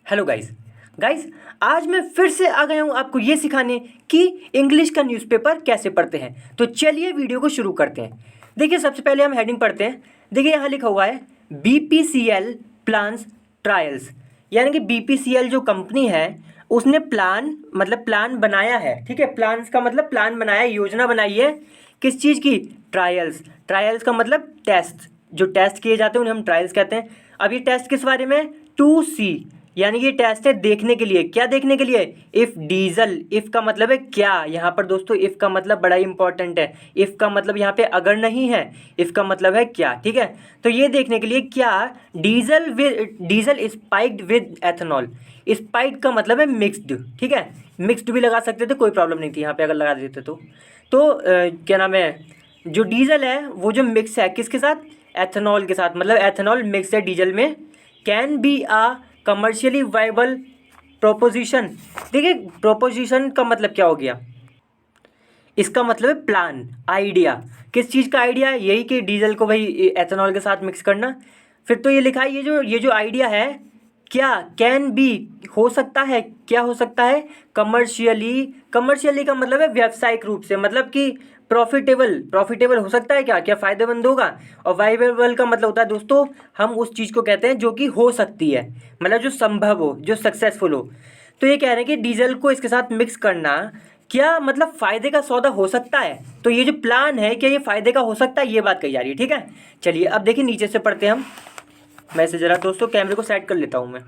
Hello guys. आज मैं फिर से आ गया हूँ आपको ये सिखाने कि इंग्लिश का न्यूज़पेपर कैसे पढ़ते हैं। तो चलिए वीडियो को शुरू करते हैं। देखिए, सबसे पहले हम हेडिंग पढ़ते हैं। देखिए, यहाँ लिखा हुआ है BPCL प्लान्स ट्रायल्स, यानी कि BPCL जो कंपनी है उसने प्लान बनाया है। ठीक है, प्लान्स का मतलब प्लान बनाया, योजना बनाई है किस चीज़ की? ट्रायल्स। ट्रायल्स का मतलब टेस्ट, जो टेस्ट किए जाते हैं उन्हें हम ट्रायल्स कहते हैं। अब ये टेस्ट किस बारे में? टू सी, यानी ये टेस्ट है देखने के लिए। क्या देखने के लिए? इफ़ डीजल, इफ़ का मतलब है क्या। यहाँ पर दोस्तों इफ़ का मतलब बड़ा इंपॉर्टेंट है। इफ़ का मतलब यहाँ पे अगर नहीं है, इफ़ का मतलब है क्या। ठीक है, तो ये देखने के लिए क्या diesel spiked with ethanol. Spiked का मतलब है मिक्सड। ठीक है, मिक्सड भी लगा सकते थे, कोई प्रॉब्लम नहीं थी यहाँ पे अगर लगा देते तो क्या नाम है, जो डीजल है वो जो मिक्स है किसके साथ? एथेनॉल के साथ। मतलब एथेनॉल मिक्स है डीजल में। Can be a commercially viable proposition. देखिए, प्रोपोजिशन का मतलब क्या हो गया? इसका मतलब है प्लान, आइडिया। किस चीज़ का आइडिया? यही कि डीजल को भाई एथेनॉल के साथ मिक्स करना। फिर तो ये लिखा है, ये जो आइडिया है क्या? कैन बी, हो सकता है। क्या हो सकता है? कमर्शियली का मतलब है व्यावसायिक रूप से, मतलब कि प्रॉफिटेबल हो सकता है। क्या फ़ायदेमंद होगा। और वाइबल का मतलब होता है दोस्तों, हम उस चीज़ को कहते हैं जो कि हो सकती है, मतलब जो संभव हो, जो सक्सेसफुल हो। तो ये कह रहे हैं कि डीजल को इसके साथ मिक्स करना क्या मतलब फ़ायदे का सौदा हो सकता है। तो ये जो प्लान है, क्या ये फ़ायदे का हो सकता है, ये बात कही जा रही है। ठीक है, चलिए अब देखिए नीचे से पढ़ते हैं हम। मैं इसे ज़रा दोस्तों कैमरे को सेट कर लेता हूँ मैं।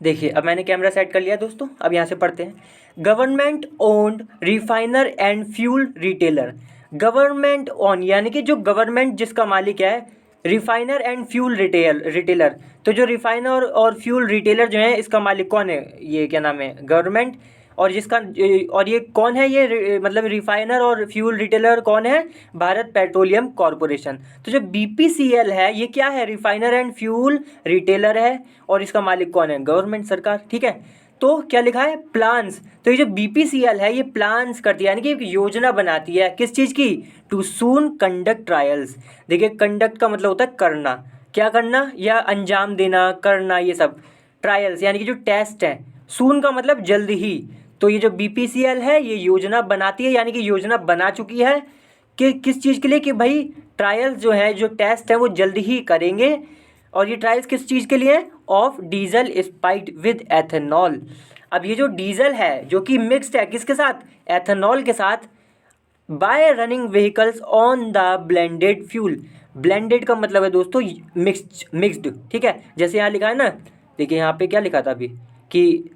देखिए, अब मैंने कैमरा सेट कर लिया दोस्तों। अब यहाँ से पढ़ते हैं। Government owned refiner and fuel retailer. Government own यानी कि जो गवर्नमेंट जिसका मालिक है, रिफाइनर एंड फ्यूल रिटेलर। तो जो रिफाइनर और फ्यूल रिटेलर जो है, इसका मालिक कौन है? ये क्या नाम है? गवर्नमेंट। और ये कौन है? मतलब रिफाइनर और फ्यूल रिटेलर कौन है? Bharat petroleum corporation. तो जो BPCL है ये क्या है? रिफाइनर एंड फ्यूल रिटेलर है। और इसका मालिक कौन है? गवर्नमेंट, सरकार। ठीक है, तो क्या लिखा है? प्लान्स। तो ये जो BPCL है ये प्लान्स करती है, यानी कि एक योजना बनाती है किस चीज़ की? Too soon conduct trials. देखिए, कंडक्ट का मतलब होता है करना, क्या करना, या अंजाम देना, करना, ये सब। ट्रायल्स यानी कि जो टेस्ट है। सून का मतलब जल्द ही। तो ये जो BPCL है ये योजना बनाती है, यानी कि योजना बना चुकी है कि किस चीज़ के लिए? कि भाई ट्रायल्स जो है, जो टेस्ट है वो जल्द ही करेंगे। और ये ट्रायल्स किस चीज़ के लिए? Of diesel spiked with ethanol. अब ये जो डीजल है जो कि मिक्स्ड है किसके साथ? एथेनॉल के साथ। Bye running vehicles on the blended fuel. Blended का मतलब है दोस्तों मिक्स्ड। ठीक है, जैसे यहाँ लिखा है ना, देखिए यहाँ पे क्या लिखा था अभी कि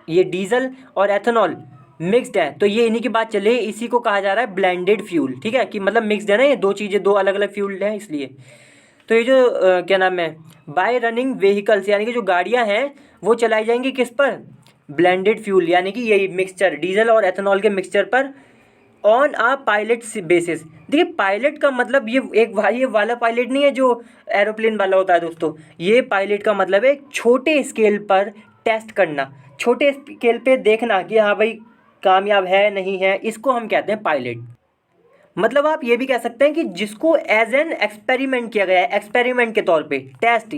ये डीजल और एथेनॉल मिक्स्ड है, तो ये इन्हीं की बात चल रही है। इसी को कहा जा रहा है ब्लेंडेड फ्यूल। ठीक है, कि मतलब मिक्स्ड है ना, ये दो चीज़ें, दो अलग अलग फ्यूल हैं इसलिए। तो ये जो क्या नाम है, बाय रनिंग व्हीकल्स, यानी कि जो गाड़ियाँ हैं वो चलाई जाएंगी किस पर? ब्लेंडेड फ्यूल, यानी कि यही मिक्सचर, डीजल और एथेनॉल के मिक्सचर पर। On a pilot basis. देखिए, पायलट का मतलब ये वाला पायलट नहीं है जो एरोप्लेन वाला होता है दोस्तों। ये पायलट का मतलब है छोटे स्केल पर टेस्ट करना, छोटे स्केल पे देखना कि हाँ भाई कामयाब है नहीं है, इसको हम कहते हैं पायलट। मतलब आप ये भी कह सकते हैं कि जिसको एज एन एक्सपेरिमेंट किया गया है, एक्सपेरिमेंट के तौर पे टेस्ट।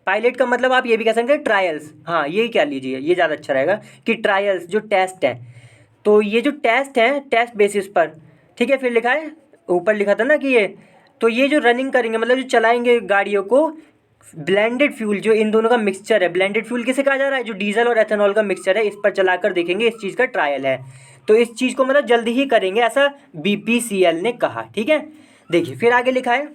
पायलट का मतलब आप ये भी कह सकते हैं ट्रायल्स। हाँ, यही कह लीजिए, ये ज़्यादा अच्छा रहेगा कि ट्रायल्स जो टेस्ट है। तो ये जो टेस्ट है, टेस्ट बेसिस पर। ठीक है, फिर लिखा है, ऊपर लिखा था ना कि ये, तो ये जो रनिंग करेंगे मतलब जो चलाएंगे गाड़ियों को, ब्लेंडेड फ्यूल, जो इन दोनों का मिक्सचर है। ब्लेंडेड फ्यूल किसे कहा जा रहा है? जो डीजल और एथेनॉल का मिक्सचर है, इस पर चलाकर देखेंगे, इस चीज़ का ट्रायल है। तो इस चीज़ को मतलब जल्दी ही करेंगे, ऐसा BPCL ने कहा। ठीक है, देखिए फिर आगे लिखा है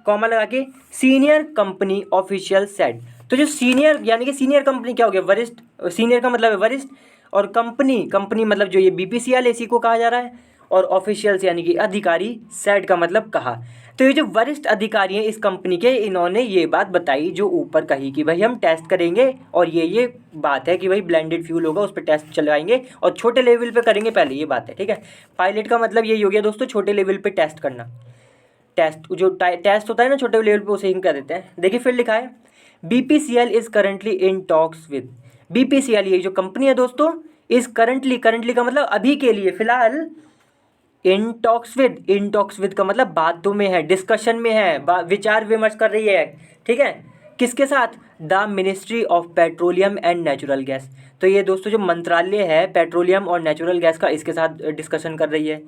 कॉमा लगा के, सीनियर कंपनी ऑफिशियल सेड। तो जो सीनियर यानी कि सीनियर कंपनी क्या हो गया? वरिष्ठ। सीनियर का मतलब है वरिष्ठ, और कंपनी मतलब जो ये BPCL इसी को कहा जा रहा है। और ऑफिशियल्स यानी कि अधिकारी, सेड का मतलब कहा। तो ये जो वरिष्ठ अधिकारी हैं इस कंपनी के, इन्होंने ये बात बताई जो ऊपर कही कि भाई हम टेस्ट करेंगे, और ये बात है कि भाई ब्लेंडेड फ्यूल होगा, उस पर टेस्ट चलाएंगे और छोटे लेवल पे करेंगे पहले, ये बात है। ठीक है, पायलट का मतलब यही हो गया दोस्तों, छोटे लेवल पे टेस्ट करना। टेस्ट होता है ना छोटे लेवल पे, उसे ही कह देते हैं। देखिए फिर लिखा है, BPCL is currently in talks with. BPCL ये जो कंपनी है दोस्तों, इज करंटली का मतलब अभी के लिए, फिलहाल। इन टॉक्स विद का मतलब बातों में है, डिस्कशन में है, विचार विमर्श कर रही है। ठीक है, किसके साथ? The ministry of petroleum and natural gas. तो ये दोस्तों जो मंत्रालय है पेट्रोलियम और नेचुरल गैस का, इसके साथ डिस्कशन कर रही है।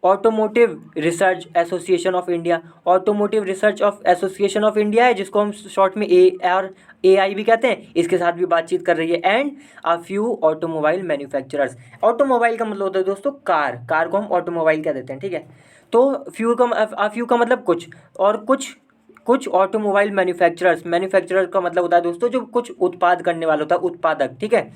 Automotive research association of India, automotive research of association of India है, जिसको हम शॉर्ट में AI भी कहते हैं, इसके साथ भी बातचीत कर रही है। And a few automobile manufacturers, automobile का मतलब होता है दोस्तों कार को हम ऑटोमोबाइल कह देते हैं, ठीक है। तो अ फ्यू का मतलब कुछ, और कुछ ऑटोमोबाइल मैन्युफैक्चरर का मतलब होता है दोस्तों जो कुछ उत्पाद करने वाला होता है, उत्पादक, ठीक है।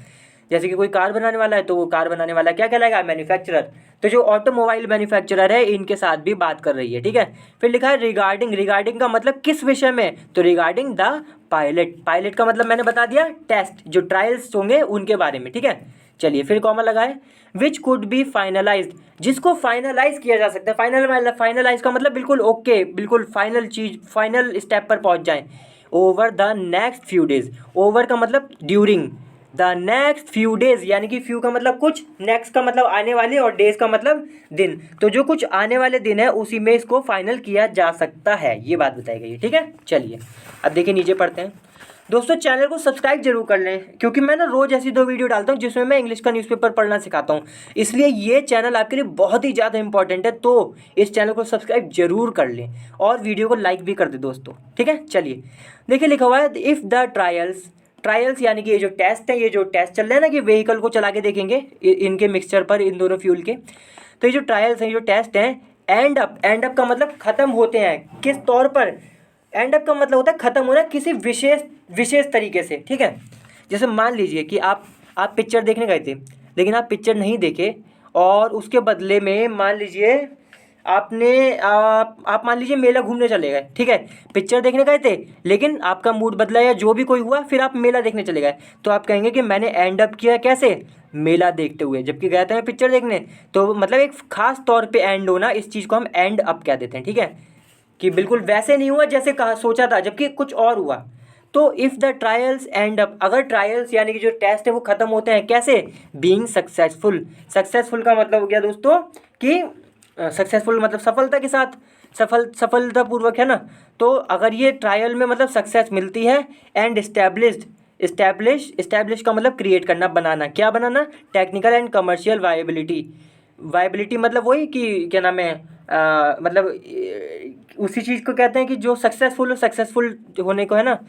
जैसे कि कोई कार बनाने वाला है तो वो कार बनाने वाला क्या कहलाएगा? मैन्युफैक्चरर। तो जो ऑटोमोबाइल मैन्युफैक्चरर है इनके साथ भी बात कर रही है, ठीक है। फिर लिखा है रिगार्डिंग का मतलब किस विषय में? तो रिगार्डिंग द पायलट का मतलब मैंने बता दिया, टेस्ट जो ट्रायल्स होंगे उनके बारे में, ठीक है। चलिए फिर कॉमा लगाए, विच कुड बी फाइनलाइज्ड, जिसको फाइनलाइज किया जा सकता है। फाइनलाइज का मतलब बिल्कुल ओके, बिल्कुल फाइनल चीज, फाइनल स्टेप पर पहुंच जाए। Over the next few days, over का मतलब during the next few days, यानी कि फ्यू का मतलब कुछ, नेक्स्ट का मतलब आने वाले, और डेज का मतलब दिन। तो जो कुछ आने वाले दिन है उसी में इसको फाइनल किया जा सकता है, ये बात बताई गई है, ठीक है। चलिए अब देखिए नीचे पढ़ते हैं। दोस्तों चैनल को सब्सक्राइब जरूर कर लें, क्योंकि मैं ना रोज़ ऐसी 2 वीडियो डालता हूँ जिसमें मैं इंग्लिश का न्यूज़पेपर पढ़ना सिखाता हूँ, इसलिए ये चैनल आपके लिए बहुत ही ज़्यादा इंपॉर्टेंट है। तो इस चैनल को सब्सक्राइब जरूर कर लें और वीडियो को लाइक भी कर दें दोस्तों, ठीक है। चलिए देखिए लिखा हुआ है, इफ़ द ट्रायल्स यानी कि ये जो टेस्ट है, ये जो टेस्ट चल रहे हैं ना कि व्हीकल को चला के देखेंगे इनके मिक्सचर पर, इन दोनों फ्यूल के। तो ये जो ट्रायल्स हैं, जो टेस्ट हैं, एंड अप का मतलब ख़त्म होते हैं किस तौर पर? एंड अप का मतलब होता है ख़त्म होना किसी विशेष तरीके से, ठीक है। जैसे मान लीजिए कि आप पिक्चर देखने गए थे, लेकिन आप पिक्चर नहीं देखे, और उसके बदले में मान लीजिए आप मान लीजिए मेला घूमने चले गए, ठीक है। पिक्चर देखने गए थे लेकिन आपका मूड बदला या जो भी कोई हुआ, फिर आप मेला देखने चले गए, तो आप कहेंगे कि मैंने एंड अप किया कैसे? मेला देखते हुए, जबकि गया था मैं पिक्चर देखने। तो मतलब एक खास तौर पे एंड होना, इस चीज़ को हम एंड अप कह देते हैं, ठीक है, कि बिल्कुल वैसे नहीं हुआ जैसे कहा सोचा था, जबकि कुछ और हुआ। तो if the trials and up, अगर ट्रायल्स यानी कि जो टेस्ट है वो ख़त्म होते हैं कैसे? बीइंग सक्सेसफुल का मतलब हो गया दोस्तों कि सक्सेसफुल मतलब सफलता के साथ, सफलतापूर्वक, है ना। तो अगर ये ट्रायल में मतलब सक्सेस मिलती है, एंड इस्टेब्लिश का मतलब क्रिएट करना, बनाना, क्या बनाना? टेक्निकल एंड कमर्शियल वायबिलिटी मतलब वही कि क्या नाम है, मतलब उसी चीज़ को कहते हैं कि जो सक्सेसफुल होने को, है ना।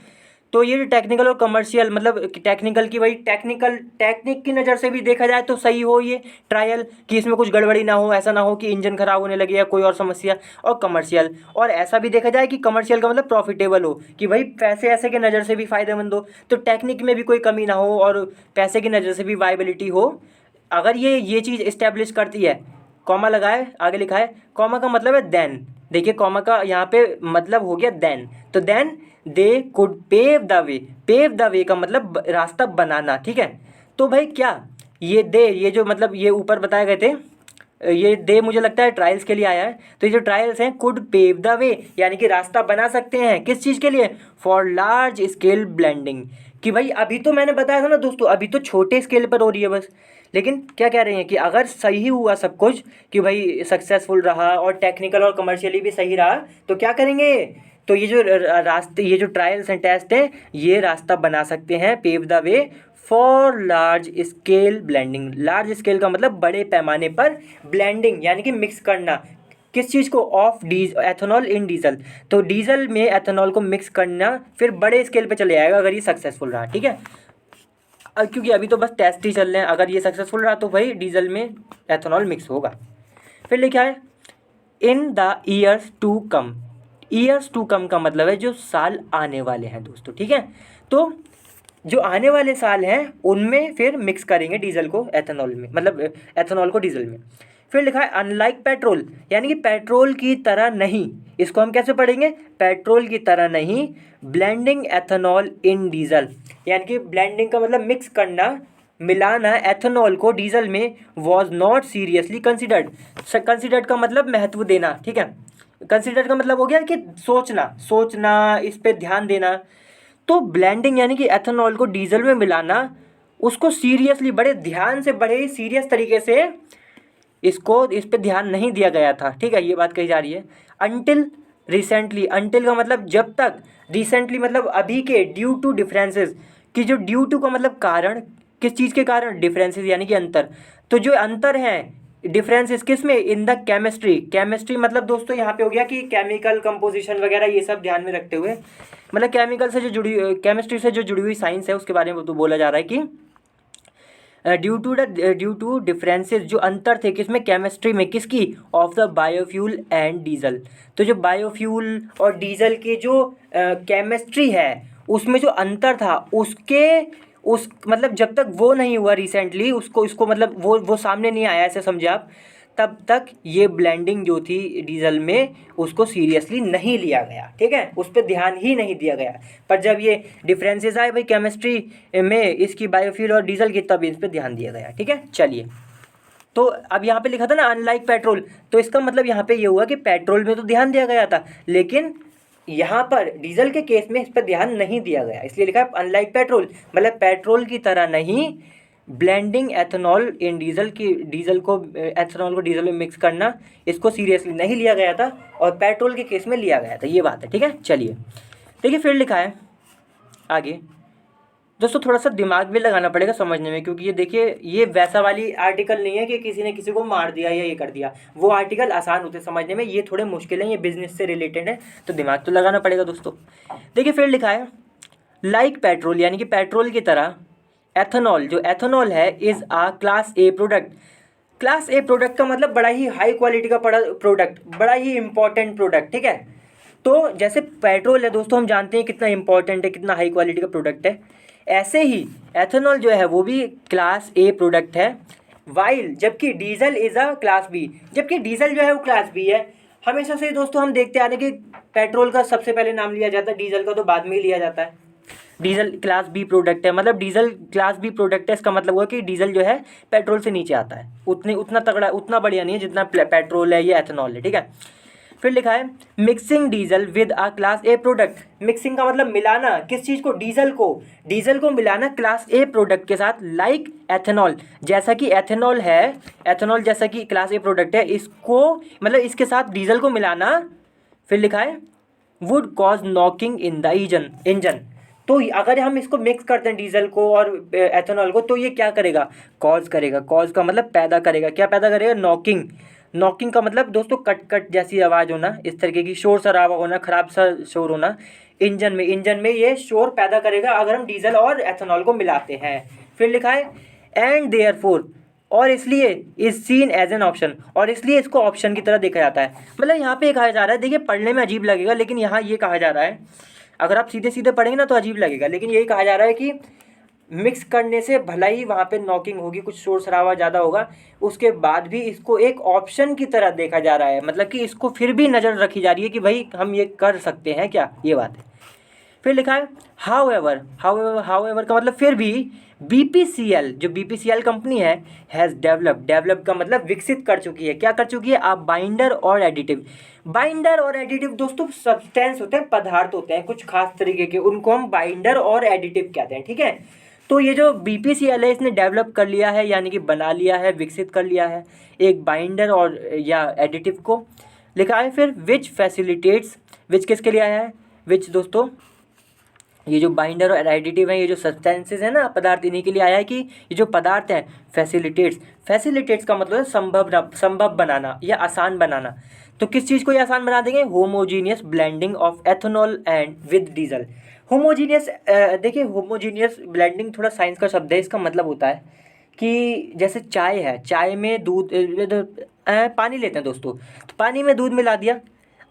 तो ये जो टेक्निकल और कमर्शियल मतलब टेक्निकल की, वही टेक्निक की नज़र से भी देखा जाए तो सही हो ये ट्रायल, कि इसमें कुछ गड़बड़ी ना हो, ऐसा ना हो कि इंजन खराब होने लगे या कोई और समस्या। और कमर्शियल, और ऐसा भी देखा जाए कि कमर्शियल का मतलब प्रॉफिटेबल हो, कि भाई पैसे ऐसे की नज़र से भी फ़ायदेमंद हो, तो टेक्निक में भी कोई कमी ना हो और पैसे की नज़र से भी वायबिलिटी हो। अगर ये चीज़ इस्टेब्लिश करती है, कॉमा लगाए, आगे लिखा है, कॉमा का मतलब है देन। देखिए कॉमा का यहाँ पे मतलब हो गया देन, तो then they could pave the way का मतलब रास्ता बनाना, ठीक है। तो भाई क्या ये जो मतलब ये ऊपर बताए गए थे, ये दे मुझे लगता है ट्रायल्स के लिए आया है। तो ये जो ट्रायल्स हैं, कुड पेव द वे यानी कि रास्ता बना सकते हैं, किस चीज़ के लिए? फॉर लार्ज स्केल ब्लेंडिंग, कि भाई अभी तो मैंने बताया था ना दोस्तों, अभी तो छोटे स्केल पर हो रही है बस, लेकिन क्या कह रहे हैं कि अगर सही हुआ सब कुछ, कि भाई सक्सेसफुल रहा और टेक्निकल और कमर्शियली भी सही रहा, तो क्या करेंगे? तो ये जो रास्ते, ये जो ट्रायल्स एंड टेस्ट हैं, ये रास्ता बना सकते हैं, pave the way for large scale blending. Large scale का मतलब बड़े पैमाने पर ब्लेंडिंग यानी कि मिक्स करना, किस चीज़ को? Of ethanol in diesel. तो डीजल में एथेनॉल को मिक्स करना फिर बड़े स्केल पे चले जाएगा अगर ये सक्सेसफुल रहा, ठीक है। क्योंकि अभी तो बस टेस्ट ही चल रहे हैं, अगर ये सक्सेसफुल रहा तो भाई डीजल में एथेनॉल मिक्स होगा। फिर लिखा है in the years to come का मतलब है जो साल आने वाले हैं दोस्तों, ठीक है। तो जो आने वाले साल हैं उनमें फिर मिक्स करेंगे डीजल को एथेनॉल में, मतलब एथेनॉल को डीजल में। फिर लिखा है अनलाइक पेट्रोल, यानी कि पेट्रोल की तरह नहीं, इसको हम कैसे पढ़ेंगे? पेट्रोल की तरह नहीं, ब्लेंडिंग एथेनॉल इन डीजल, यानी कि ब्लेंडिंग का मतलब मिक्स करना, मिलाना एथेनॉल को डीजल में, वॉज नॉट सीरियसली कंसिडर्ड का मतलब महत्व देना, ठीक है। कंसिडर का मतलब हो गया कि सोचना, इस पे ध्यान देना। तो ब्लेंडिंग यानी कि एथेनॉल को डीजल में मिलाना, उसको सीरियसली, बड़े ध्यान से, बड़े ही सीरियस तरीके से इस पे ध्यान नहीं दिया गया था, ठीक है, ये बात कही जा रही है। अनटिल रिसेंटली, अनटिल का मतलब जब तक, रिसेंटली मतलब अभी के, ड्यू टू डिफरेंसेस कि जो ड्यू टू का मतलब कारण, किस चीज़ के कारण, डिफरेंसेस यानी कि अंतर। तो जो अंतर हैं डिफरेंसेस किस में, इन द केमिस्ट्री, केमिस्ट्री मतलब दोस्तों यहाँ पे हो गया कि केमिकल कंपोजिशन वगैरह ये सब ध्यान में रखते हुए, मतलब केमिकल से जो जुड़ी, केमिस्ट्री से जो जुड़ी हुई साइंस है उसके बारे में तो बोला जा रहा है कि ड्यू टू डिफरेंसेस, जो अंतर थे किसमें, केमिस्ट्री में, किसकी, of the biofuel and diesel. तो जो बायोफ्यूल और डीजल की जो केमिस्ट्री है उसमें जो अंतर था उसके, उस मतलब जब तक वो नहीं हुआ रिसेंटली, उसको इसको मतलब वो सामने नहीं आया, ऐसे समझे आप, तब तक ये ब्लेंडिंग जो थी डीजल में उसको सीरियसली नहीं लिया गया, ठीक है, उस पर ध्यान ही नहीं दिया गया। पर जब ये डिफरेंसेस आए भाई केमिस्ट्री में इसकी, बायोफ्यूल और डीजल की, तब इस पर ध्यान दिया गया, ठीक है। चलिए, तो अब यहाँ पे लिखा था ना अनलाइक पेट्रोल, तो इसका मतलब यहाँ पे ये हुआ कि पेट्रोल में तो ध्यान दिया गया था, लेकिन यहाँ पर डीजल के केस में इस पर ध्यान नहीं दिया गया, इसलिए लिखा है अनलाइक पेट्रोल, मतलब पेट्रोल की तरह नहीं, ब्लेंडिंग एथेनॉल इन डीजल की, डीजल को, एथेनॉल को डीजल में मिक्स करना, इसको सीरियसली नहीं लिया गया था और पेट्रोल के केस में लिया गया था, ये बात है, ठीक है। चलिए देखिए फिर लिखा है आगे, दोस्तों थोड़ा सा दिमाग भी लगाना पड़ेगा समझने में, क्योंकि ये देखिए ये वैसा वाली आर्टिकल नहीं है कि किसी ने किसी को मार दिया या ये कर दिया, वो आर्टिकल आसान होते समझने में, ये थोड़े मुश्किल हैं, ये बिजनेस से रिलेटेड है, तो दिमाग तो लगाना पड़ेगा दोस्तों। देखिए फिर लिखा है लाइक पेट्रोल, यानी कि पेट्रोल की तरह एथेनॉल, जो एथेनॉल है is a class A product. Class A product का मतलब बड़ा ही हाई क्वालिटी का प्रोडक्ट, बड़ा ही इंपॉर्टेंट प्रोडक्ट, ठीक है। तो जैसे पेट्रोल है दोस्तों, हम जानते हैं कितना इंपॉर्टेंट है, कितना हाई क्वालिटी का प्रोडक्ट है, ऐसे ही एथेनॉल जो है वो भी क्लास ए प्रोडक्ट है, वाइल जबकि diesel is a class B, जबकि डीजल जो है वो क्लास बी है। हमेशा से दोस्तों हम देखते आ रहे हैं कि पेट्रोल का सबसे पहले नाम लिया जाता है, डीजल का तो बाद में ही लिया जाता है। डीजल क्लास बी प्रोडक्ट है, मतलब डीजल क्लास बी प्रोडक्ट है, इसका मतलब हुआ कि डीजल जो है पेट्रोल से नीचे आता है, उतना तगड़ा, उतना बढ़िया नहीं है जितना पेट्रोल है या एथेनॉल है, ठीक है। फिर लिखा है mixing diesel with a class A product, mixing का मतलब मिलाना, किस चीज़ को, डीजल को मिलाना क्लास ए प्रोडक्ट के साथ, लाइक एथेनॉल, जैसा कि एथेनॉल है, एथेनॉल जैसा कि क्लास ए प्रोडक्ट है, इसको मतलब इसके साथ डीजल को मिलाना। फिर लिखा है would cause knocking in the engine, तो अगर हम इसको मिक्स करते हैं डीजल को और एथेनॉल को, तो ये क्या करेगा, कॉज करेगा, कॉज का मतलब पैदा करेगा, क्या पैदा करेगा, नॉकिंग, नॉकिंग का मतलब दोस्तों कट कट जैसी आवाज़ होना, इस तरीके की शोर शराबा होना, खराब सा शोर होना इंजन में ये शोर पैदा करेगा अगर हम डीजल और एथेनॉल को मिलाते हैं। फिर लिखा है एंड देयरफॉर, और इसलिए is seen as an option, और इसलिए इसको ऑप्शन की तरह देखा जाता है। मतलब यहाँ पे कहा जा रहा है, देखिए पढ़ने में अजीब लगेगा, लेकिन यहाँ ये कहा जा रहा है, अगर आप सीधे सीधे पढ़ेंगे ना तो अजीब लगेगा, लेकिन यही कहा जा रहा है कि मिक्स करने से भला ही वहाँ पे नॉकिंग होगी, कुछ शोर शराबा ज़्यादा होगा, उसके बाद भी इसको एक ऑप्शन की तरह देखा जा रहा है, मतलब कि इसको फिर भी नज़र रखी जा रही है कि भाई हम ये कर सकते हैं क्या, ये बात है। फिर लिखा है हाउएवर का मतलब फिर भी, BPCL जो BPCL कंपनी है हैज़ डेवलप का मतलब विकसित कर चुकी है, क्या कर चुकी है, आप बाइंडर और एडिटिव, बाइंडर और एडिटिव दोस्तों सब्सटेंस होते हैं, पदार्थ होते हैं कुछ खास तरीके के, उनको हम बाइंडर और एडिटिव कहते हैं, ठीक है। तो ये जो BPCL है इसने डेवलप कर लिया है, यानी कि बना लिया है, विकसित कर लिया है एक बाइंडर और या एडिटिव को। लिखा है फिर विच फैसिलिटेट्स, विच किसके लिए आया है, विच दोस्तों ये जो बाइंडर और एडिटिव हैं, ये जो सब्सटेंसेस हैं ना, पदार्थ, इन्हीं के लिए आया है कि ये जो पदार्थ हैं फैसिलिटेट्स का मतलब है संभव बनाना या आसान बनाना। तो किस चीज़ को ये आसान बना देंगे, homogeneous blending of ethanol and with diesel. Homogeneous, देखिए होमोजीनियस ब्लेंडिंग थोड़ा साइंस का शब्द है, इसका मतलब होता है कि जैसे चाय है, चाय में दूध, पानी लेते हैं दोस्तों, तो पानी में दूध मिला दिया,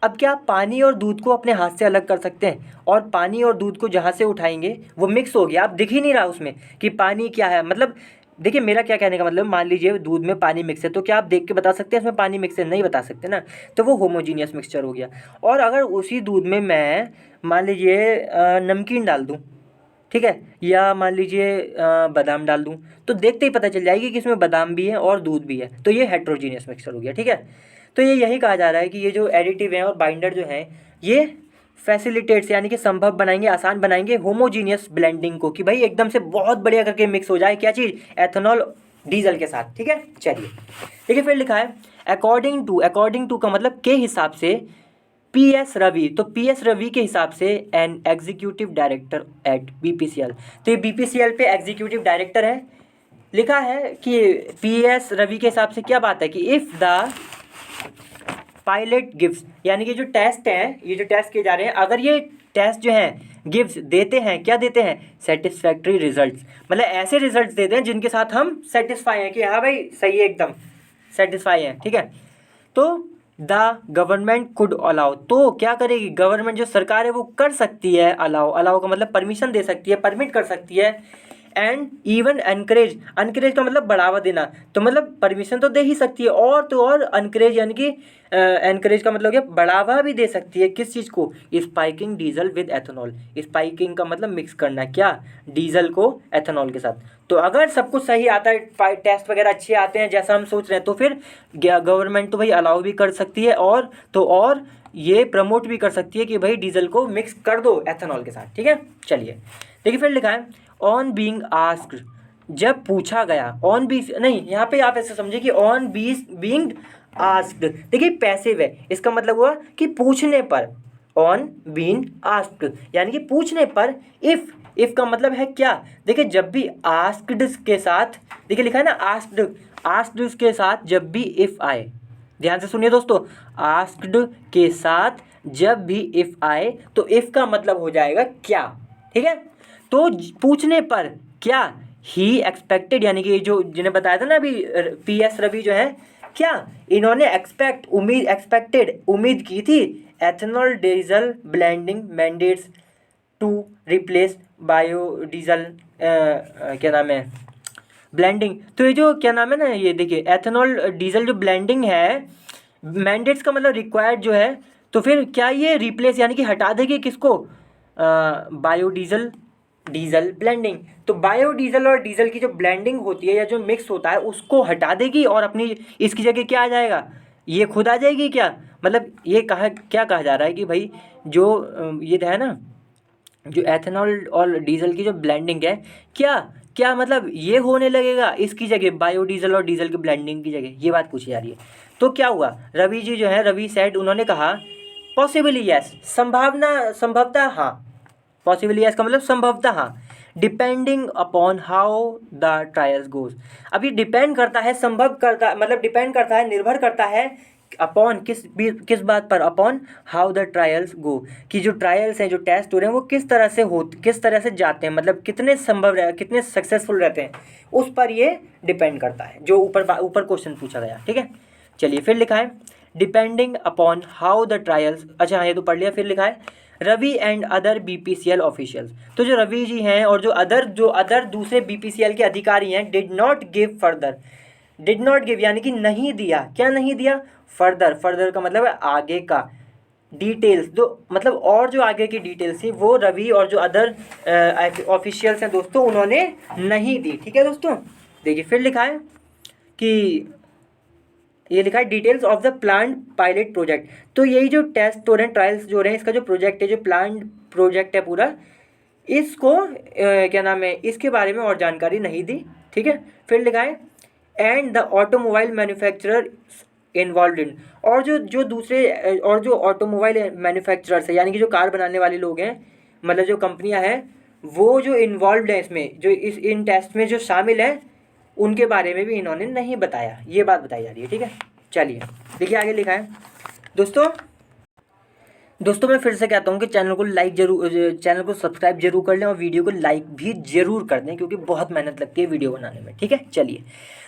अब क्या आप पानी और दूध को अपने हाथ से अलग कर सकते हैं, और पानी और दूध को जहाँ से उठाएंगे वो मिक्स हो गया, आप दिख ही नहीं रहा उसमें कि पानी क्या है, मतलब देखिए मेरा क्या कहने का मतलब, मान लीजिए दूध में पानी मिक्स है, तो क्या आप देख के बता सकते हैं इसमें पानी मिक्स है, नहीं बता सकते ना, तो वो होमोजीनियस मिक्सचर हो गया। और अगर उसी दूध में मैं मान लीजिए नमकीन डाल दूँ, ठीक है, या मान लीजिए बादाम डाल दूँ, तो देखते ही पता चल जाएगी कि इसमें बादाम भी है और दूध भी है, तो ये हेट्रोजीनियस मिक्सचर हो गया, ठीक है। तो ये यही कहा जा रहा है कि ये जो एडिटिव हैं और बाइंडर जो हैं ये फैसिलिटेट्स यानी कि संभव बनाएंगे, आसान बनाएंगे होमोजीनियस ब्लेंडिंग को, कि भाई एकदम से बहुत बढ़िया करके मिक्स हो जाए क्या चीज़, एथेनॉल डीजल के साथ, ठीक है। चलिए देखिए फिर लिखा है अकॉर्डिंग टू का मतलब के हिसाब से, PS रवि, तो PS रवि के हिसाब से an executive director at BPCL, तो ये BPCL पे एग्जीक्यूटिव डायरेक्टर है। लिखा है कि PS रवि के हिसाब से क्या बात है कि इफ़ द पायलट गिव्स, यानी कि जो टेस्ट हैं, ये जो टेस्ट किए जा रहे हैं, अगर ये टेस्ट जो हैं गिव्स देते हैं, क्या देते हैं, सेटिस्फैक्ट्री रिजल्ट्स, मतलब ऐसे रिजल्ट्स देते हैं जिनके साथ हम सेटिस्फाई हैं कि हाँ भाई सही है, एकदम सेटिस्फाई हैं, ठीक है। तो द गवर्नमेंट कुड अलाउ, तो क्या करेगी गवर्नमेंट, जो सरकार है वो कर सकती है, अलाउ, अलाउ का मतलब परमिशन दे सकती है, परमिट कर सकती है, एंड इवन एनकरेज, एनकरेज का मतलब बढ़ावा देना, तो मतलब परमिशन तो दे ही सकती है, और तो और एनकरेज यानी कि एनकरेज का मतलब क्या, बढ़ावा भी दे सकती है, किस चीज़ को, spiking diesel with ethanol, spiking का मतलब मिक्स करना, क्या, डीजल को एथेनॉल के साथ। तो अगर सब कुछ सही आता है, टेस्ट वगैरह अच्छे आते हैं जैसा हम सोच रहे हैं, तो फिर गवर्नमेंट तो भाई अलाउ भी कर सकती है, और तो और ये प्रमोट भी कर सकती है कि भाई डीजल को मिक्स कर दो एथेनॉल के साथ, ठीक है। चलिए देखिए फिर लिखा है ऑन बीइंग आस्क्ड, जब पूछा गया, ऑन बी नहीं, यहाँ पे आप ऐसे समझिए कि ऑन बीइंग आस्क्ड, देखिए पैसिव है, इसका मतलब हुआ कि पूछने पर, ऑन बीइंग आस्क्ड यानी कि पूछने पर, इफ़ का मतलब है क्या, देखिए जब भी आस्क्ड के साथ, देखिए लिखा है ना आस्क्ड, आस्क्ड के साथ जब भी इफ़ आए, ध्यान से सुनिए दोस्तों, आस्क्ड के साथ जब भी इफ़ आए तो इफ़ का मतलब हो जाएगा क्या, ठीक है। तो पूछने पर क्या, ही एक्सपेक्टेड, यानी कि जो जिन्हें बताया था ना अभी PS रवि जो है, क्या इन्होंने एक्सपेक्टेड उम्मीद की थी, ethanol diesel blending mandates to replace biodiesel, क्या नाम है, ब्लेंडिंग, तो ये जो क्या नाम है ना, ये देखिए एथेनॉल डीजल जो ब्लेंडिंग है, मैंडेट्स का मतलब रिक्वायर्ड जो है, तो फिर क्या ये रिप्लेस यानी कि हटा देगी किसको, बायोडीजल, डीजल ब्लेंडिंग, तो बायोडीजल और डीजल की जो ब्लेंडिंग होती है या जो मिक्स होता है उसको हटा देगी, और अपनी इसकी जगह क्या आ जाएगा, ये खुद आ जाएगी, क्या मतलब ये क्या कहा जा रहा है कि भाई जो ये है ना, जो एथेनॉल और डीजल की जो ब्लेंडिंग है, क्या क्या मतलब ये होने लगेगा इसकी जगह, बायोडीजल और डीजल की ब्लेंडिंग की जगह, ये बात पूछी जा रही है। तो क्या हुआ, रवि जी जो है, रवि सेड, उन्होंने कहा पॉसिबली यस, संभावना, संभवतः हाँ, पॉसिबली यस का मतलब संभवतः हाँ, depending upon how the trials goes, अभी डिपेंड करता है, संभव करता मतलब डिपेंड करता है, निर्भर करता है अपॉन किस बात पर, अपॉन हाउ द ट्रायल्स गो, कि जो ट्रायल्स हैं, जो टेस्ट हो रहे हैं वो किस तरह से किस तरह से जाते हैं, मतलब कितने संभव रहे, कितने सक्सेसफुल रहते हैं, उस पर ये डिपेंड करता है, जो ऊपर क्वेश्चन पूछा गया, ठीक है। चलिए फिर लिखा है depending upon how the trials, अच्छा हाँ ये तो पढ़ लिया। फिर लिखा है Ravi and other BPCL officials, तो जो रवि जी हैं और जो अदर दूसरे BPCL के अधिकारी हैं, did not give further, did not give यानी कि नहीं दिया, क्या नहीं दिया, फर्दर का मतलब है आगे का, डिटेल्स, जो मतलब और जो आगे की डिटेल्स थी वो रवि और जो अदर ऑफिशियल्स हैं दोस्तों उन्होंने नहीं दी, ठीक है दोस्तों। देखिए फिर लिखा है कि ये लिखा है details of the planned pilot project, तो यही जो टेस्ट हो रहे हैं, ट्रायल्स जो हो रहे हैं, इसका जो प्रोजेक्ट है, जो प्लान्ड प्रोजेक्ट है पूरा, इसको क्या नाम है, इसके बारे में और जानकारी नहीं दी, ठीक है। फिर लिखा है and the automobile manufacturer involve in, और जो दूसरे और जो ऑटोमोबाइल मैन्युफैक्चरर्स है, यानी कि जो कार बनाने वाले लोग हैं, मतलब जो कंपनियां हैं, वो जो इन्वॉल्व है इसमें, जो इन टेस्ट में जो शामिल है, उनके बारे में भी इन्होंने नहीं बताया, ये बात बताई जा रही है, ठीक है। चलिए देखिए आगे लिखा है दोस्तों मैं फिर से कहता हूँ कि चैनल को सब्सक्राइब जरूर कर लें और वीडियो को लाइक भी जरूर कर दें, क्योंकि बहुत मेहनत लगती है वीडियो बनाने में, ठीक है। चलिए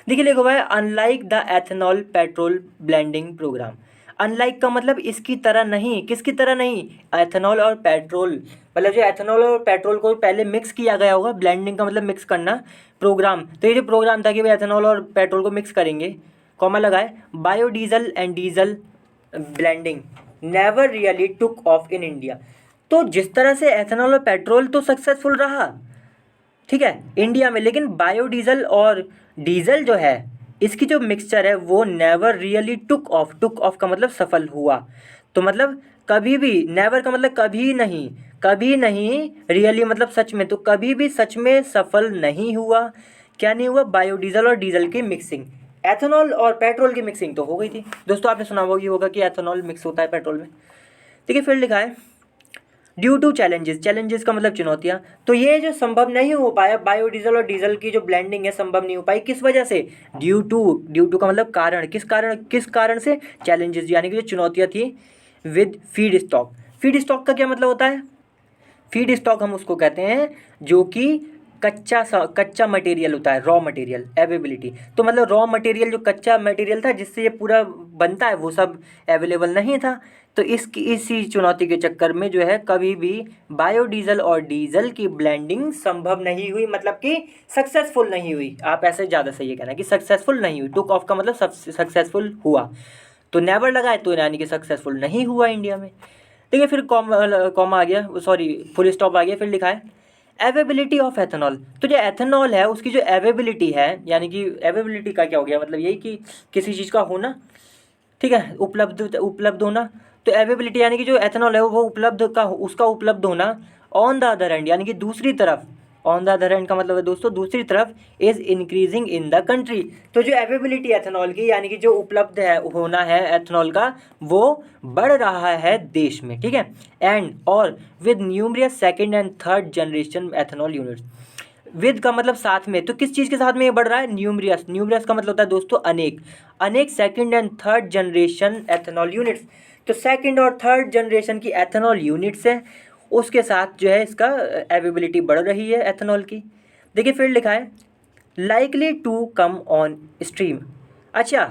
देखिए लिखा हुआ है unlike the ethanol petrol blending programme, unlike का मतलब इसकी तरह नहीं, किसकी तरह नहीं, एथेनॉल और पेट्रोल, मतलब जो एथेनॉल और पेट्रोल को पहले मिक्स किया गया होगा, ब्लेंडिंग का मतलब मिक्स करना, प्रोग्राम, तो ये जो प्रोग्राम था कि भाई एथेनॉल और पेट्रोल को मिक्स करेंगे, कॉमा लगाए, biodiesel and diesel blending never really took off in India, तो जिस तरह से एथेनॉल और पेट्रोल तो सक्सेसफुल रहा, ठीक है, इंडिया में, लेकिन बायोडीजल और डीजल जो है, इसकी जो मिक्सचर है वो नेवर रियली टुक ऑफ का मतलब सफल हुआ, तो मतलब कभी भी, नेवर का मतलब कभी नहीं, रियली मतलब सच में, तो कभी भी सच में सफल नहीं हुआ, क्या नहीं हुआ, बायोडीजल और डीजल की मिक्सिंग, एथेनॉल और पेट्रोल की मिक्सिंग तो हो गई थी दोस्तों, आपने सुना होगा कि एथेनॉल मिक्स होता है पेट्रोल में। देखिए फिर लिखा है ड्यू टू चैलेंजेस, चैलेंजेस का मतलब चुनौतियाँ। तो ये जो संभव नहीं हो पाया बायोडीजल और डीजल की जो ब्लेंडिंग है संभव नहीं हो पाई, किस वजह से? ड्यू टू का मतलब कारण, किस कारण से? चैलेंजेस यानी कि जो चुनौतियाँ थी with feed stock. Feed stock का क्या मतलब होता है? फीड स्टॉक हम उसको कहते हैं जो कि कच्चा मटेरियल होता है, रॉ मटेरियल, अवेलेबिलिटी। तो मतलब रॉ मटेरियल जो कच्चा मटेरियल था जिससे ये पूरा बनता है वो सब अवेलेबल नहीं था। तो इसी चुनौती के चक्कर में जो है कभी भी बायोडीजल और डीजल की ब्लेंडिंग संभव नहीं हुई, मतलब कि सक्सेसफुल नहीं हुई। आप ऐसे ज़्यादा सही है कहना कि सक्सेसफुल नहीं हुई। टुक ऑफ का मतलब सक्सेसफुल हुआ, तो नेवर लगाए तो यानी कि सक्सेसफुल नहीं हुआ इंडिया में। देखिए फिर कॉमा आ गया, सॉरी फुल स्टॉप आ गया। फिर लिखा है अवेबिलिटी ऑफ एथेनॉल। तो जो एथेनॉल है उसकी जो अवेबिलिटी है, यानी कि अवेबिलिटी का क्या हो गया, मतलब यही कि किसी चीज़ का होना, ठीक है, उपलब्ध होना। तो अवेबिलिटी यानी कि जो एथेनॉल है वो उसका उपलब्ध होना ऑन द अदर एंड, यानी कि दूसरी तरफ। ऑन द अदर एंड का मतलब है दोस्तों दूसरी तरफ, is increasing in the country. तो जो अवेबिलिटी एथेनॉल की यानी कि जो उपलब्ध है होना है एथेनॉल का वो बढ़ रहा है देश में, ठीक है। एंड और with numerous second and third generation ethanol units. With का मतलब साथ में, तो किस चीज़ के साथ में ये बढ़ रहा है? न्यूमरियस। न्यूमरियस का मतलब होता है दोस्तों अनेक second and third generation ethanol units. तो सेकंड और थर्ड जनरेशन की एथेनॉल यूनिट्स है, उसके साथ जो है इसका अवेबिलिटी बढ़ रही है एथेनॉल की। देखिए फिर लिखा है likely to come on stream. अच्छा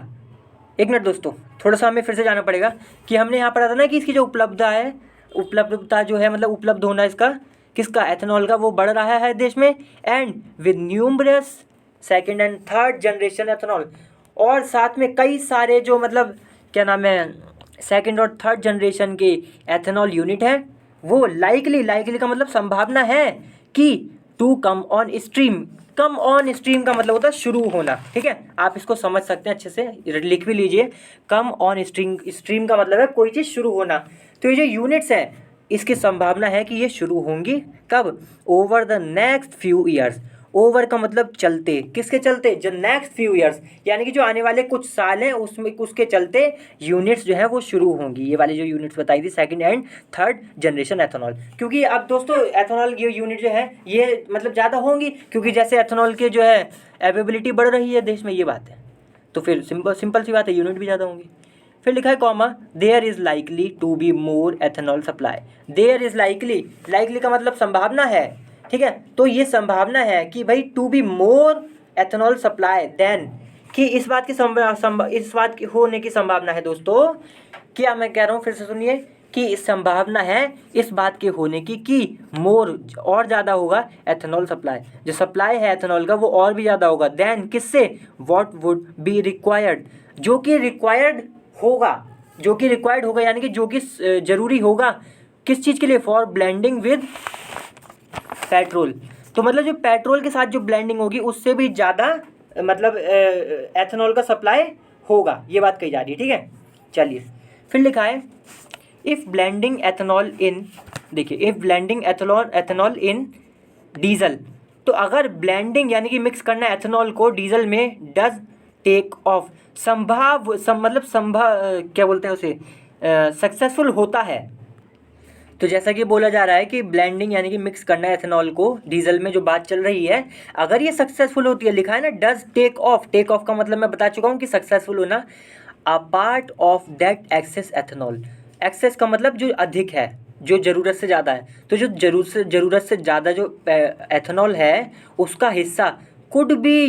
एक मिनट दोस्तों, थोड़ा सा हमें फिर से जाना पड़ेगा कि हमने यहाँ पढ़ा था ना कि इसकी जो उपलब्धता जो है, मतलब उपलब्ध होना इसका किसका? एथेनॉल का, वो बढ़ रहा है देश में। And with numerous second and third generation ethanol, और साथ में कई सारे जो मतलब क्या नाम है सेकंड और थर्ड जनरेशन के एथेनॉल यूनिट है, वो लाइकली का मतलब संभावना है कि to come on stream. Come on stream का मतलब होता है शुरू होना, ठीक है। आप इसको समझ सकते हैं अच्छे से, लिख भी लीजिए। कम ऑन स्ट्रीम का मतलब है कोई चीज़ शुरू होना। तो ये जो यूनिट्स हैं इसकी संभावना है कि ये शुरू होंगी कब? Over the next few years. Over का मतलब चलते, किसके चलते? जो नेक्स्ट फ्यू ईयर्स यानी कि जो आने वाले कुछ साल हैं उसमें उसके चलते यूनिट्स जो है वो शुरू होंगी। ये वाली जो यूनिट्स बताई थी second and third generation ethanol, क्योंकि अब दोस्तों एथेनॉल की यूनिट जो है ये मतलब ज़्यादा होंगी, क्योंकि जैसे एथेनॉल के जो है अवेबिलिटी बढ़ रही है देश में, ये बात है। तो फिर सिंपल सी बात है, यूनिट भी ज़्यादा होंगी। फिर लिखा है comma there is likely to be more ethanol supply. There is likely का मतलब संभावना है, ठीक है। तो ये संभावना है कि भाई to be more ethanol supply than, कि इस बात की होने की संभावना है दोस्तों। क्या मैं कह रहा हूँ फिर से सुनिए कि संभावना है इस बात के होने की कि मोर और ज़्यादा होगा एथेनॉल सप्लाई, जो सप्लाई है एथेनॉल का वो और भी ज़्यादा होगा। देन किससे? व्हाट वुड बी रिक्वायर्ड, जो कि रिक्वायर्ड होगा यानी कि जो कि ज़रूरी होगा किस चीज़ के लिए? For blending with petrol. तो मतलब जो पेट्रोल के साथ जो ब्लेंडिंग होगी उससे भी ज़्यादा मतलब एथेनॉल का सप्लाई होगा, ये बात कही जा रही है, ठीक है। चलिए फिर लिखा है इफ़ ब्लेंडिंग एथेनॉल इन, देखिए if blending ethanol in diesel, तो अगर ब्लेंडिंग यानी कि मिक्स करना एथेनॉल को डीजल में डज टेक ऑफ, क्या बोलते हैं उसे, सक्सेसफुल होता है। तो जैसा कि बोला जा रहा है कि ब्लेंडिंग यानी कि मिक्स करना है एथेनॉल को डीजल में, जो बात चल रही है, अगर ये सक्सेसफुल होती है, लिखा है ना does take off. Take off का मतलब मैं बता चुका हूँ कि सक्सेसफुल होना। A part of that excess ethanol, excess का मतलब जो अधिक है, जो ज़रूरत से ज़्यादा है। तो जो ज़रूरत से ज़्यादा जो एथेनॉल है उसका हिस्सा कुड बी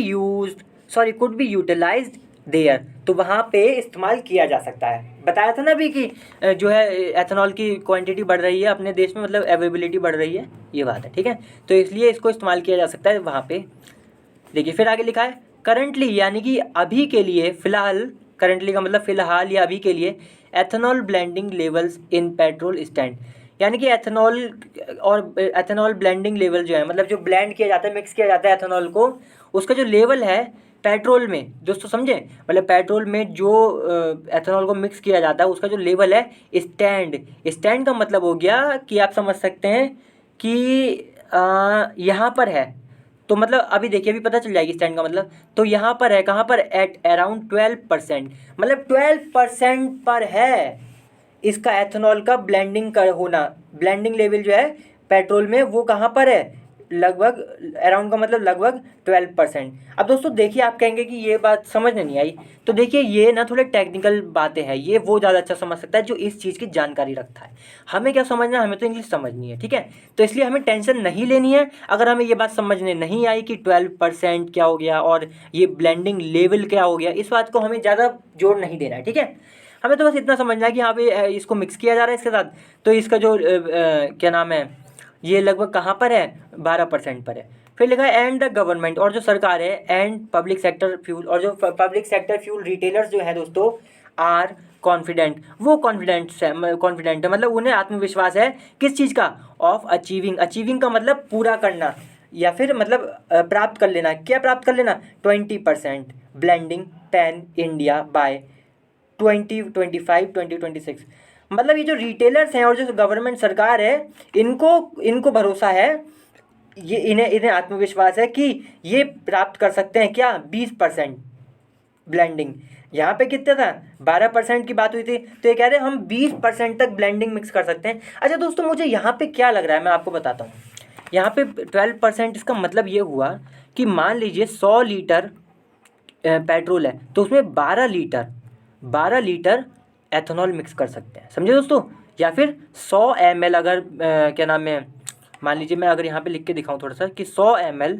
यूटिलाइज्ड देयर, तो वहाँ पे इस्तेमाल किया जा सकता है। बताया था ना अभी कि जो है एथेनॉल की क्वांटिटी बढ़ रही है अपने देश में, मतलब अवेलेबिलिटी बढ़ रही है, ये बात है, ठीक है। तो इसलिए इसको इस्तेमाल किया जा सकता है वहाँ पे। देखिए फिर आगे लिखा है करंटली, यानी कि अभी के लिए, फ़िलहाल। करंटली का मतलब फ़िलहाल या अभी के लिए। Ethanol blending levels in petrol stand, यानी कि एथेनॉल ब्लेंडिंग लेवल जो है, मतलब जो ब्लेंड किया जाता है, मिक्स किया जाता है एथेनॉल को, उसका जो लेवल है पेट्रोल में, दोस्तों समझे, मतलब पेट्रोल में जो एथेनॉल को मिक्स किया जाता है उसका जो लेवल है स्टैंड का मतलब हो गया कि आप समझ सकते हैं कि यहाँ पर है। तो मतलब अभी देखिए अभी पता चल जाएगी स्टैंड का मतलब। तो यहाँ पर है, कहाँ पर? एट अराउंड 12%, मतलब 12% पर है। इसका एथेनॉल का ब्लेंडिंग का होना, ब्लेंडिंग लेवल जो है पेट्रोल में वो कहाँ पर है, लगभग अराउंड का मतलब लगभग 12%। अब दोस्तों देखिए, आप कहेंगे कि ये बात समझ नहीं आई, तो देखिए ये ना थोड़े टेक्निकल बातें हैं, ये वो ज़्यादा अच्छा समझ सकता है जो इस चीज़ की जानकारी रखता है। हमें क्या समझना है, हमें तो इंग्लिश समझनी है, ठीक है। तो इसलिए हमें टेंशन नहीं लेनी है अगर हमें ये बात समझने नहीं आई कि 12% क्या हो गया और ये ब्लेंडिंग लेवल क्या हो गया, इस बात को हमें ज़्यादा जोर नहीं देना है, ठीक है। हमें तो बस इतना समझना है कि यहाँ पे इसको मिक्स किया जा रहा है इसके साथ, तो इसका जो क्या नाम है, ये लगभग कहाँ पर है, 12% पर है। फिर लिखा है एंड द गवर्नमेंट, और जो सरकार है, एंड पब्लिक सेक्टर फ्यूल, और जो पब्लिक सेक्टर फ्यूल रिटेलर्स जो है दोस्तों, आर कॉन्फिडेंट, वो कॉन्फिडेंट है, मतलब उन्हें आत्मविश्वास है किस चीज़ का, ऑफ अचीविंग, अचीविंग का मतलब पूरा करना या फिर मतलब प्राप्त कर लेना, क्या प्राप्त कर लेना, 20% ब्लेंडिंग पैन इंडिया बाय 2025-2026। मतलब ये जो रिटेलर्स हैं और जो गवर्नमेंट सरकार है, इनको इनको भरोसा है, ये इन्हें इन्हें आत्मविश्वास है कि ये प्राप्त कर सकते हैं क्या, 20% ब्लेंडिंग। यहाँ पे कितना था, 12% की बात हुई थी, तो ये कह रहे हैं हम 20% तक ब्लेंडिंग मिक्स कर सकते हैं। अच्छा दोस्तों, मुझे यहाँ पे क्या लग रहा है मैं आपको बताता हूँ। यहाँ पे 12%, इसका मतलब ये हुआ कि मान लीजिए 100 लीटर पेट्रोल है, तो उसमें 12 लीटर एथेनॉल मिक्स कर सकते हैं, समझे दोस्तों। या फिर 100 ml, अगर क्या नाम है, मान लीजिए मैं अगर यहाँ पे लिख के दिखाऊँ थोड़ा सा कि 100 ml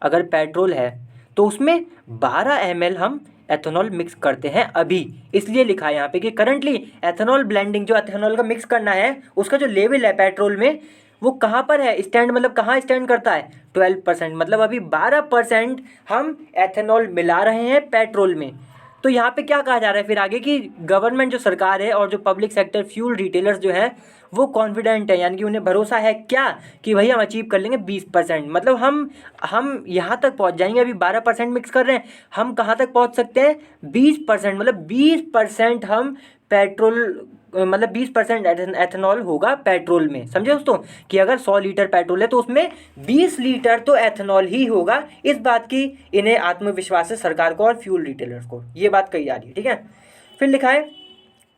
अगर पेट्रोल है तो उसमें 12 ml हम एथेनॉल मिक्स करते हैं अभी। इसलिए लिखा है यहाँ पे कि करंटली एथेनॉल ब्लेंडिंग, जो एथेनॉल का मिक्स करना है उसका जो लेवल है पेट्रोल में, वो कहाँ पर है, स्टैंड मतलब कहाँ स्टैंड करता है, 12%, मतलब अभी 12% हम एथेनॉल मिला रहे हैं पेट्रोल में। तो यहाँ पे क्या कहा जा रहा है फिर आगे कि गवर्नमेंट जो सरकार है और जो पब्लिक सेक्टर फ्यूल रिटेलर्स जो हैं वो कॉन्फिडेंट है, यानी कि उन्हें भरोसा है क्या, कि भाई हम अचीव कर लेंगे 20%, मतलब हम यहाँ तक पहुँच जाएंगे। अभी 12% मिक्स कर रहे हैं, हम कहाँ तक पहुँच सकते हैं, 20%, मतलब 20% हम पेट्रोल, मतलब 20% एथेनॉल होगा पेट्रोल में, समझे दोस्तों, कि अगर 100 लीटर पेट्रोल है तो उसमें 20 लीटर तो एथेनॉल ही होगा। इस बात की इन्हें आत्मविश्वास है सरकार को और फ्यूल रिटेलर्स को, ये बात कही जा रही है, ठीक है। फिर लिखा है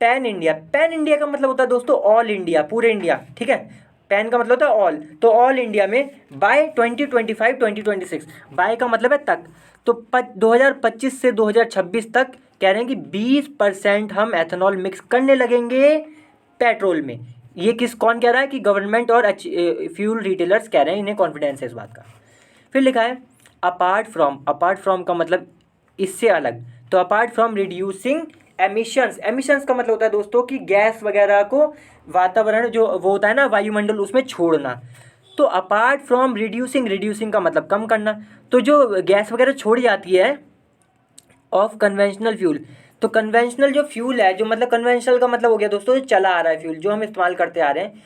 पैन इंडिया। पैन इंडिया का मतलब होता है दोस्तों ऑल इंडिया, पूरे इंडिया, ठीक है। पैन का मतलब होता है ऑल, तो ऑल इंडिया में बाय 2025-2026, बाय का मतलब है तक, तो 2025 से 2026 तक कह रहे हैं कि 20% हम एथेनॉल मिक्स करने लगेंगे पेट्रोल में। ये कौन कह रहा है, कि गवर्नमेंट और फ्यूल रिटेलर्स कह रहे हैं, इन्हें कॉन्फिडेंस है इस बात का। फिर लिखा है अपार्ट फ्रॉम का मतलब इससे अलग, तो अपार्ट फ्रॉम रिड्यूसिंग एमिशंस का मतलब होता है दोस्तों कि गैस वगैरह को वातावरण जो वो होता है ना वायुमंडल, उसमें छोड़ना। तो अपार्ट फ्रॉम रिड्यूसिंग का मतलब कम करना, तो जो गैस वगैरह छोड़ी जाती है ऑफ कन्वेंशनल फ्यूल, तो कन्वेंशनल जो फ्यूल है, जो मतलब कन्वेंशनल का मतलब हो गया दोस्तों जो चला आ रहा है फ्यूल, जो हम इस्तेमाल करते आ रहे हैं,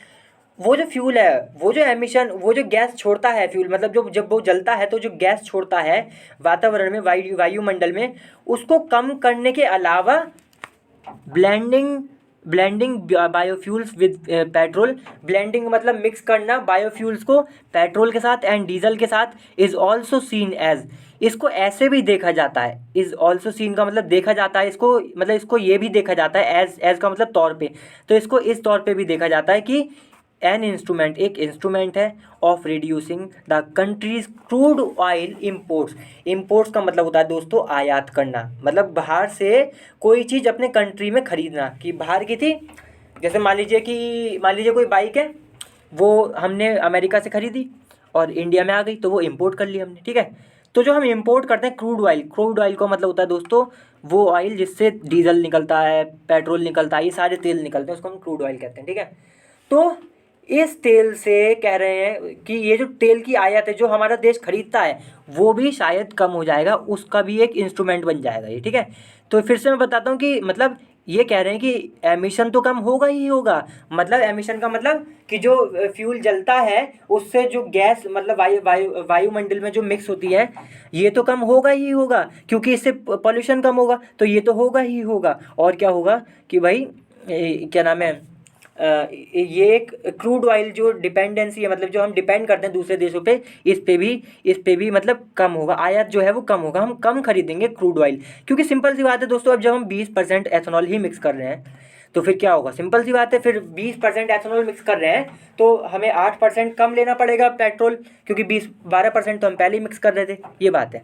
वो जो फ्यूल है, वो जो एमिशन, वो जो गैस छोड़ता है फ्यूल, मतलब जो जब वो जलता है तो जो गैस छोड़ता है वातावरण में, वायुमंडल में, उसको कम करने के अलावा blending biofuels with petrol, blending मतलब मिक्स करना बायोफ्यूल्स को पेट्रोल के साथ एंड डीजल के साथ, इज़ ऑल्सो सीन एज, इसको ऐसे भी देखा जाता है, इज़ ऑल्सो सीन का मतलब देखा जाता है, इसको मतलब इसको ये भी देखा जाता है, एज का मतलब तौर पे, तो इसको इस तौर पे भी देखा जाता है कि एन इंस्ट्रूमेंट, एक इंस्ट्रूमेंट है of reducing the countries crude oil imports का मतलब होता है दोस्तों आयात करना, मतलब बाहर से कोई चीज़ अपने कंट्री में खरीदना, कि बाहर की थी, जैसे मान लीजिए कोई बाइक है, वो हमने अमेरिका से खरीदी और इंडिया में आ गई, तो वो इम्पोर्ट कर ली हमने, ठीक है। तो जो हम इम्पोर्ट करते हैं क्रूड ऑयल का मतलब होता है दोस्तों वो ऑयल जिससे डीजल निकलता है, पेट्रोल निकलता है, ये सारे तेल निकलते हैं, उसको हम क्रूड ऑयल कहते हैं, ठीक है। तो इस तेल से कह रहे हैं कि ये जो तेल की आयात है जो हमारा देश खरीदता है वो भी शायद कम हो जाएगा, उसका भी एक इंस्ट्रूमेंट बन जाएगा ये, ठीक है। तो फिर से मैं बताता हूँ कि मतलब ये कह रहे हैं कि एमिशन तो कम होगा ही होगा, मतलब एमिशन का मतलब कि जो फ्यूल जलता है उससे जो गैस मतलब वायुमंडल में जो मिक्स होती है ये तो कम होगा ही होगा, क्योंकि इससे पॉल्यूशन कम होगा, तो ये तो होगा ही होगा। और क्या होगा कि भाई क्या नाम है, ये एक क्रूड ऑयल जो डिपेंडेंसी है, मतलब जो हम डिपेंड करते हैं दूसरे देशों पे, इस पे भी मतलब कम होगा, आयात जो है वो कम होगा, हम कम खरीदेंगे क्रूड ऑयल, क्योंकि सिंपल सी बात है दोस्तों, अब जब हम 20% एथेनॉल ही मिक्स कर रहे हैं तो फिर क्या होगा, सिंपल सी बात है, फिर 20% एथेनॉल मिक्स कर रहे हैं तो हमें 8% कम लेना पड़ेगा पेट्रोल, क्योंकि 12% तो हम पहले ही मिक्स कर रहे थे, ये बात है,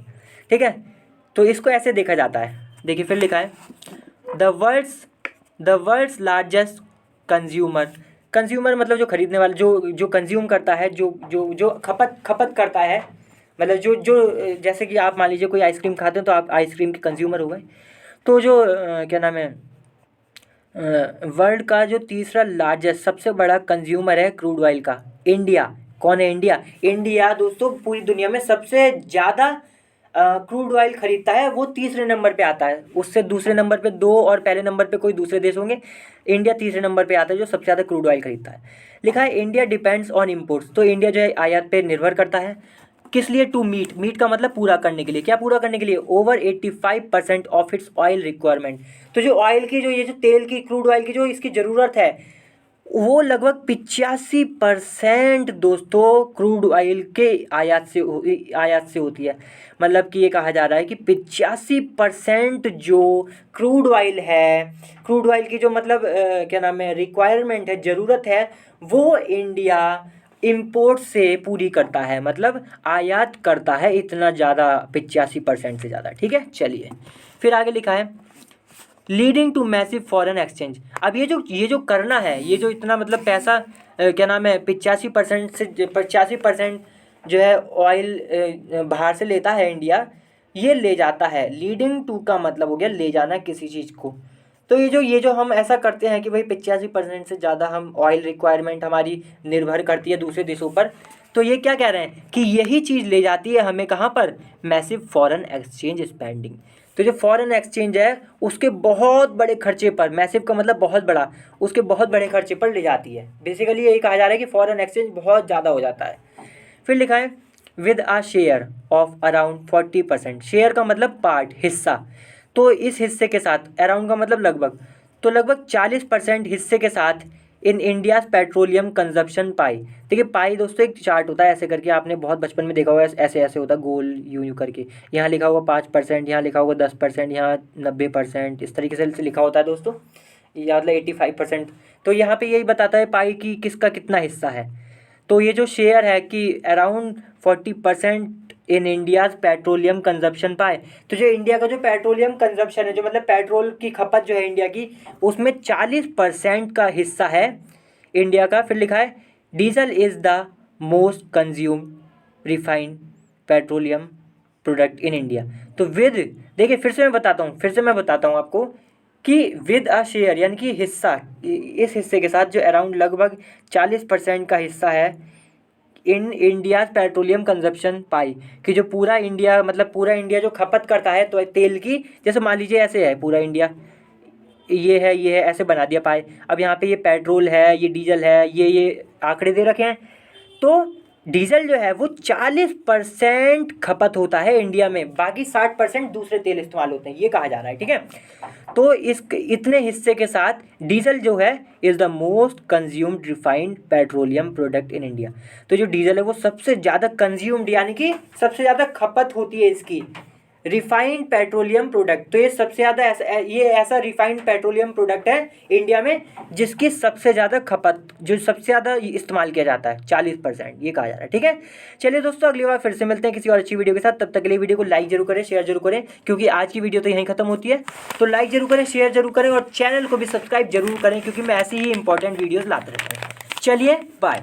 ठीक है। तो इसको ऐसे देखा जाता है। देखिए फिर लिखा है the world's largest consumer, consumer मतलब जो खरीदने वाला, जो कंज्यूम करता है, जो खपत करता है, मतलब जो जैसे कि आप मान लीजिए कोई आइसक्रीम खाते हैं तो आप आइसक्रीम के कंज्यूमर हुए। तो जो क्या नाम है, वर्ल्ड का जो तीसरा लार्जेस्ट सबसे बड़ा कंज्यूमर है क्रूड ऑयल का, इंडिया। कौन है? इंडिया। इंडिया दोस्तों पूरी दुनिया में सबसे ज़्यादा क्रूड ऑयल खरीदता है, वो तीसरे नंबर पे आता है। उससे दूसरे नंबर पे 2 और पहले नंबर पे कोई दूसरे देश होंगे, इंडिया तीसरे नंबर पे आता है जो सबसे ज़्यादा क्रूड ऑयल खरीदता है। लिखा है इंडिया डिपेंड्स ऑन इम्पोर्ट्स, तो इंडिया जो है आयात पे निर्भर करता है। किस लिए? टू मीट, मीट का मतलब पूरा करने के लिए। क्या पूरा करने के लिए? Over 85% of its oil requirement. तो जो ऑयल की, जो ये जो तेल की, क्रूड ऑयल की जो इसकी ज़रूरत है, वो लगभग 85% दोस्तों क्रूड ऑयल के आयात से होती है। मतलब कि ये कहा जा रहा है कि 85% जो क्रूड ऑयल है, क्रूड ऑयल की जो मतलब क्या नाम है, रिक्वायरमेंट है, ज़रूरत है, वो इंडिया इंपोर्ट से पूरी करता है, मतलब आयात करता है इतना ज़्यादा, 85% से ज़्यादा, ठीक है। चलिए फिर आगे लिखा है leading to massive foreign exchange. अब ये जो करना है, ये जो इतना मतलब पैसा क्या नाम है 85% जो है ऑयल बाहर से लेता है इंडिया, ये ले जाता है। लीडिंग टू का मतलब हो गया ले जाना किसी चीज़ को। तो ये जो हम ऐसा करते हैं कि भाई 85% से ज़्यादा हम ऑयल रिक्वायरमेंट हमारी निर्भर करती है दूसरे देशों पर, तो ये क्या कह रहे हैं कि यही चीज़ ले जाती है हमें कहाँ पर? Massive foreign exchange spending. तो जो फॉरेन एक्सचेंज है उसके बहुत बड़े खर्चे पर, मैसिव का मतलब बहुत बड़ा, उसके बहुत बड़े खर्चे पर ले जाती है। बेसिकली यही कहा जा रहा है कि फॉरेन एक्सचेंज बहुत ज़्यादा हो जाता है। फिर लिखा है with a share of around 40%, share का मतलब पार्ट, हिस्सा। तो इस हिस्से के साथ, अराउंड का मतलब लगभग, तो लगभग 40% हिस्से के साथ इन इंडियाज़ पेट्रोलियम कंजप्शन पाई। देखिए पाई दोस्तों एक चार्ट होता है ऐसे करके, आपने बहुत बचपन में देखा होगा, ऐसे ऐसे होता है गोल यूं करके, यहाँ लिखा होगा 5%, यहाँ लिखा होगा 10%, यहाँ 90%, इस तरीके से लिखा होता है दोस्तों, या मतलब 85%। तो यहाँ पे यही बताता है पाई की किसका कितना हिस्सा है। तो ये जो शेयर है कि अराउंड 40% इन इंडियाज़ पेट्रोलियम कंजप्शन पाए, तो जो इंडिया का जो पेट्रोलियम कंजप्शन है, जो मतलब पेट्रोल की खपत जो है इंडिया की, उसमें 40% का हिस्सा है इंडिया का। फिर लिखा है diesel is the most consume refined petroleum product in India. तो देखिए फिर से मैं बताता हूँ आपको कि विद अ शेयर यानी कि हिस्सा, इस हिस्से के साथ जो अराउंड लगभग 40% का हिस्सा है इन इंडिया पेट्रोलियम कंजप्शन पाई, कि जो पूरा इंडिया, मतलब पूरा इंडिया जो खपत करता है तो तेल की, जैसे मान लीजिए ऐसे है पूरा इंडिया, ये है ऐसे बना दिया पाए। अब यहाँ पे ये पेट्रोल है, ये डीजल है, ये आंकड़े दे रखे हैं। तो डीजल जो है वो 40% खपत होता है इंडिया में, बाकी 60% दूसरे तेल इस्तेमाल होते हैं, ये कहा जा रहा है, ठीक है। तो इस इतने हिस्से के साथ डीजल जो है is the most consumed refined petroleum product in India. तो जो डीजल है वो सबसे ज़्यादा कंज्यूम्ड यानी कि सबसे ज़्यादा खपत होती है इसकी, रिफाइंड पेट्रोलियम प्रोडक्ट। तो ये सबसे ज़्यादा ऐसा रिफाइंड पेट्रोलियम प्रोडक्ट है इंडिया में जिसकी सबसे ज़्यादा खपत, जो सबसे ज़्यादा इस्तेमाल किया जाता है, 40%, ये कहा जा रहा है, ठीक है। चलिए दोस्तों अगली बार फिर से मिलते हैं किसी और अच्छी वीडियो के साथ। तब तक के लिए वीडियो को लाइक जरूर करें, शेयर जरूर करें, क्योंकि आज की वीडियो तो यहीं खत्म होती है। तो लाइक जरूर करें, शेयर जरूर करें और चैनल को भी सब्सक्राइब जरूर करें, क्योंकि मैं ऐसी ही इंपॉर्टेंट वीडियोज़ लाते रहता हूँ। चलिए बाय।